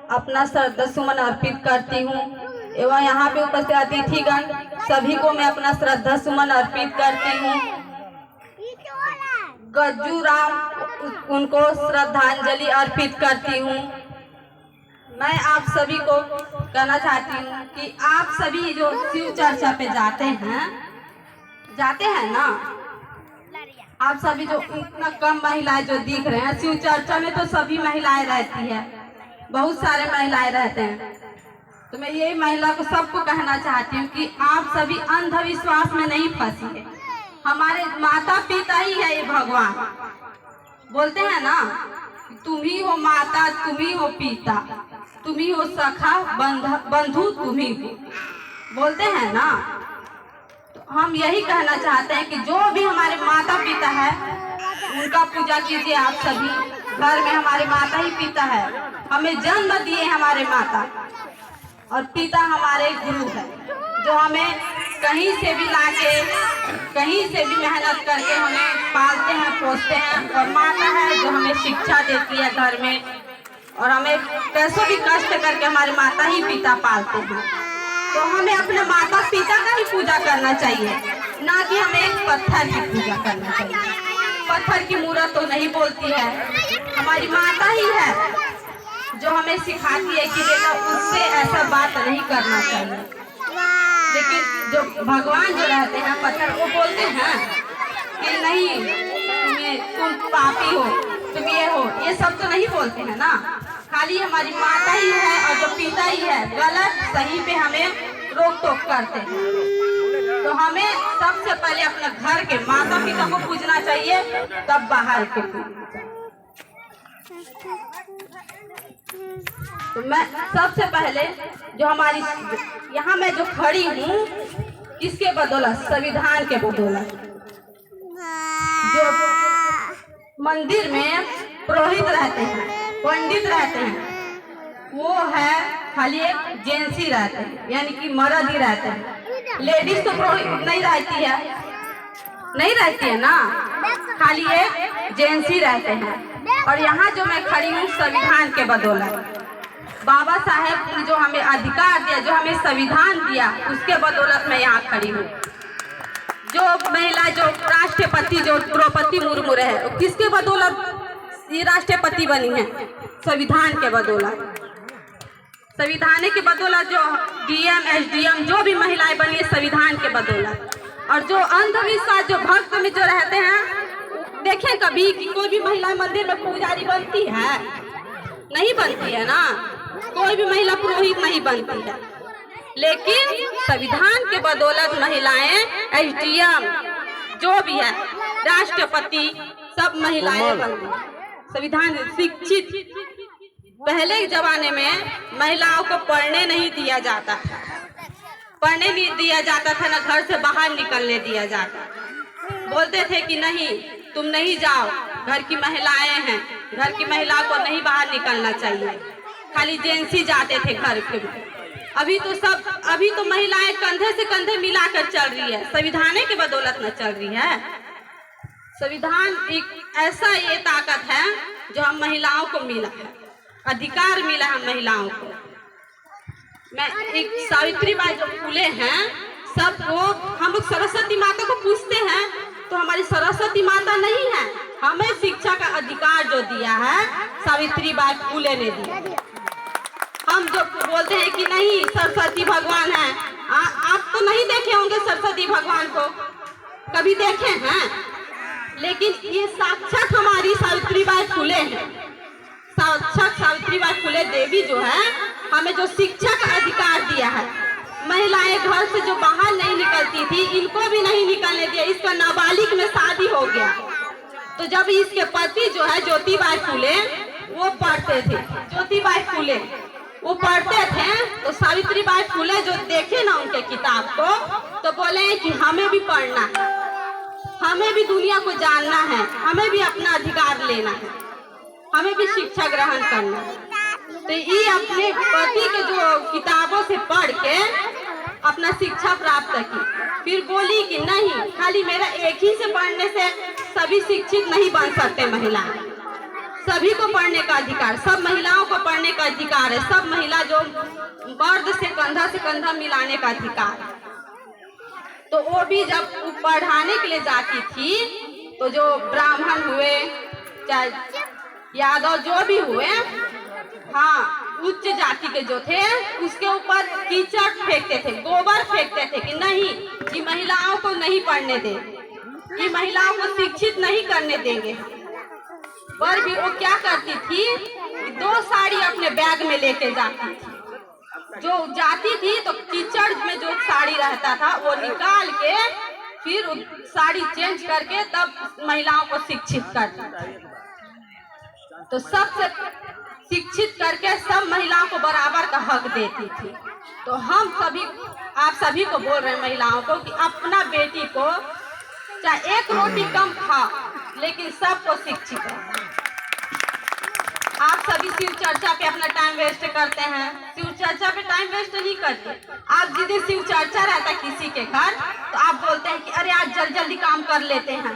अपना श्रद्धा सुमन अर्पित करती हूँ एवं यहाँ पे उपस्थित अतिथिगण सभी को मैं अपना श्रद्धा सुमन अर्पित करती हूँ। गज्जू राम उनको श्रद्धांजलि अर्पित करती हूँ। मैं आप सभी को कहना चाहती हूँ कि आप सभी जो शिव चर्चा पे जाते हैं ना, आप सभी जो इतना कम महिलाएं जो दिख रहे हैं, शिव चर्चा में तो सभी महिलाएं रहती है, बहुत सारे महिलाएं रहते हैं। तो मैं यही महिला को सबको कहना चाहती हूँ कि आप सभी अंधविश्वास में नहीं फंसिए। हमारे माता पिता ही है ये भगवान। बोलते हैं ना, तुम ही हो माता, तुम ही हो पिता, तुम ही हो सखा बंधु, तुम ही हो, बोलते हैं ना। तो हम यही कहना चाहते हैं कि जो भी हमारे माता पिता है उनका पूजा कीजिए आप सभी। घर में हमारे माता ही पिता है, हमें जन्म दिए हमारे माता, और पिता हमारे गुरु है जो हमें कहीं से भी लाके, कहीं से भी मेहनत करके हमें पालते हैं, पोसते हैं। और माता है जो हमें शिक्षा देती है घर में, और हमें कैसों भी कष्ट करके हमारे माता ही पिता पालते हैं। तो हमें अपने माता पिता का ही पूजा करना चाहिए, ना कि हमें एक पत्थर की पूजा करना चाहिए। पत्थर की मूर्त तो नहीं बोलती है, हमारी माता ही है जो हमें सिखाती है कि बेटा उससे ऐसा बात नहीं करना चाहिए। लेकिन जो भगवान जो रहते हैं पत्थर, वो बोलते हैं कि नहीं तुम पापी हो, तुम ये हो, ये सब तो नहीं बोलते हैं ना। खाली हमारी माता ही है और जो पिता ही है गलत सही पे हमें रोक टोक करते हैं। तो हमें सबसे पहले अपने घर के माता पिता को पूजना चाहिए, तब बाहर के पूजना चाहिए। तो मैं सबसे पहले जो हमारी यहाँ मैं जो खड़ी हूँ, किसके बदौलत? संविधान के बदौलत। जो मंदिर में पुरोहित रहते हैं, पंडित रहते हैं, वो है खाली एक जेंट्स ही रहते हैं, यानी कि मर्द ही रहते हैं। लेडीज तो पुरोहित नहीं रहती है ना, खाली एक जेंट्स ही रहते हैं। और यहाँ जो मैं खड़ी हूँ संविधान के बदौलत, बाबा साहेब ने जो हमें अधिकार दिया, जो हमें संविधान दिया, उसके बदौलत मैं यहाँ खड़ी हूँ। जो महिला जो राष्ट्रपति जो द्रौपदी मुर्मू है, किसके बदौलत ये राष्ट्रपति बनी है? संविधान के बदौलत। संविधान के बदौलत जो डीएम एसडीएम जो भी महिलाएं बनी है, संविधान के बदौलत। और जो अंधविश्वास जो भक्त में जो रहते हैं, देखें कभी कि कोई भी महिला मंदिर में पुजारी बनती है? नहीं बनती है ना, कोई भी महिला पुरोहित नहीं बनती है। लेकिन संविधान के बदौलत महिलाएं एसडीएम जो भी है, राष्ट्रपति, सब महिलाएं बनती हैं। संविधान शिक्षित, पहले के जमाने में महिलाओं को पढ़ने नहीं दिया जाता था, पढ़ने नहीं दिया जाता था, ना घर से बाहर निकलने दिया जाता। बोलते थे कि नहीं तुम नहीं जाओ, घर की महिलाएं हैं, घर की महिला को नहीं बाहर निकलना चाहिए, खाली जेंट्स ही जाते थे घर के। अभी तो महिलाएं कंधे से कंधे मिलाकर चल रही है, संविधान के बदौलत न चल रही है। संविधान एक ऐसा ये ताकत है जो हम महिलाओं को मिला है, अधिकार मिला है महिलाओं को। मैं एक सावित्रीबाई जो फूले हैं, सबको हम लोग सरस्वती माता को पूछते हैं, तो हमारी सरस्वती माता नहीं है, हमें शिक्षा का अधिकार जो दिया है सावित्रीबाई फूले ने दिया। हम जो बोलते हैं कि नहीं सरस्वती भगवान है, आप तो नहीं देखे होंगे सरस्वती भगवान को, कभी देखे हैं? लेकिन ये साक्षात हमारी सावित्रीबाई फूले हैं। साक्षात सावित्रीबाई फूले देवी जो है, हमें जो शिक्षा का अधिकार दिया है। महिलाएं घर से जो बाहर नहीं निकलती थी, इनको भी नहीं निकलने दिया। इसका नाबालिग में शादी हो गया, तो जब इसके पति जो है ज्योतिबाई फूले, वो पढ़ते थे, ज्योतिबाई फूले वो पढ़ते थे, तो सावित्रीबाई फूले जो देखे ना उनके किताब को, तो बोले कि हमें भी पढ़ना है, हमें भी दुनिया को जानना है, हमें भी अपना अधिकार लेना है, हमें भी शिक्षा ग्रहण करना है। तो ये अपने पति के जो किताबों से पढ़ के अपना शिक्षा प्राप्त की। फिर बोली कि नहीं, खाली मेरा एक ही से पढ़ने से सभी शिक्षित नहीं बन सकते महिला, सभी को पढ़ने का अधिकार, सब महिलाओं को पढ़ने का अधिकार है। सब महिला जो मर्द से कंधा मिलाने का अधिकार है। तो वो भी जब पढ़ाने के लिए जाती थी तो जो ब्राह्मण हुए चाहे यादव जो भी हुए, हाँ, उच्च जाति के जो थे उसके ऊपर कीचड़ फेंकते थे, गोबर फेंकते थे कि नहीं, ये महिलाओं को नहीं पढ़ने दे, ये महिलाओं को शिक्षित नहीं करने देंगे। पर भी वो क्या करती थी, 2 साड़ी अपने बैग में लेके जाती थी। जो जाती थी तो कीचड़ में जो साड़ी रहता था वो निकाल के फिर साड़ी चेंज करके तब महिलाओं को शिक्षित करती थी। तो सबसे शिक्षित करके सब महिलाओं को बराबर का हक देती थी। तो हम सभी, आप सभी को बोल रहे हैं महिलाओं को कि अपना बेटी को चाहे एक रोटी कम खाओ लेकिन सबको शिक्षित करो। आप सभी शिव चर्चा पे अपना टाइम वेस्ट करते हैं, शिव चर्चा पे टाइम वेस्ट नहीं करते। आप जिस दिन शिव चर्चा रहता है किसी के घर तो आप बोलते हैं कि अरे आज जल्दी काम कर लेते हैं,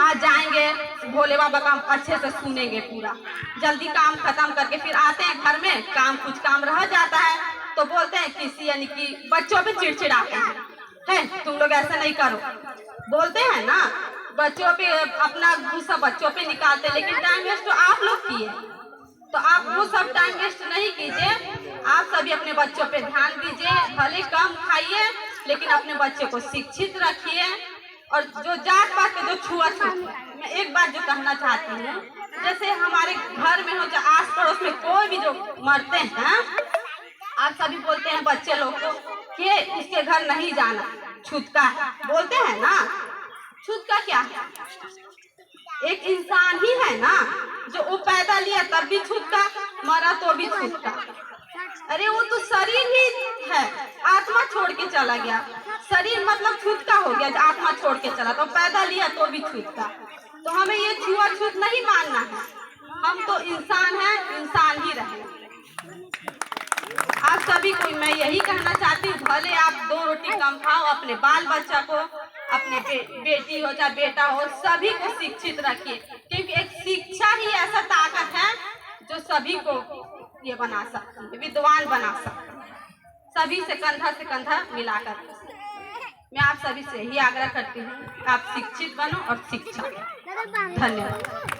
आज जाएंगे भोले बाबा का अच्छे से सुनेंगे, पूरा जल्दी काम खत्म करके फिर आते हैं घर में, कुछ काम रह जाता है तो बोलते हैं किसी यानी कि बच्चों पे चिड़चिड़ाते हैं, तुम लोग ऐसा नहीं करो, बोलते हैं ना, बच्चों पे अपना गुस्सा बच्चों पे निकालते। लेकिन टाइम वेस्ट तो आप लोग किए, तो आप वो सब टाइम वेस्ट नहीं कीजिए। आप सभी अपने बच्चों पे ध्यान दीजिए, भले कम खाइए लेकिन अपने बच्चे को शिक्षित रखिए। और जो जात पात के जो छुआछूत, मैं एक बात जो कहना चाहती हूँ, जैसे हमारे घर में हो चाहे आस पड़ोस में कोई भी जो मरते हैं, आप सभी बोलते हैं बच्चे लोग को कि इसके घर नहीं जाना, छूतका है, बोलते हैं ना। छूतका क्या है? एक इंसान ही है ना, जो वो पैदा लिया तब भी छूतका, मरा तो भी छूतका। अरे वो तो शरीर ही है, आत्मा छोड़ के चला गया, शरीर मतलब छूतका हो गया, आत्मा छोड़ के चला, तो पैदा लिया तो भी छूतका। तो हमें ये छुआछूत नहीं मानना है, हम तो इंसान हैं, इंसान ही रहे। आप सभी को मैं यही कहना चाहती हूँ, भले आप 2 रोटी कम खाओ, अपने बाल बच्चा को, अपने बेटी हो चाहे बेटा हो, सभी को शिक्षित रखिए, क्योंकि एक शिक्षा ही ऐसा ताकत है जो सभी को ये बना सकती है, विद्वान बना सकती है, सभी से कंधा मिलाकर। मैं आप सभी से यही आग्रह करती हूँ, आप शिक्षित बनो और शिक्षा। धन्यवाद।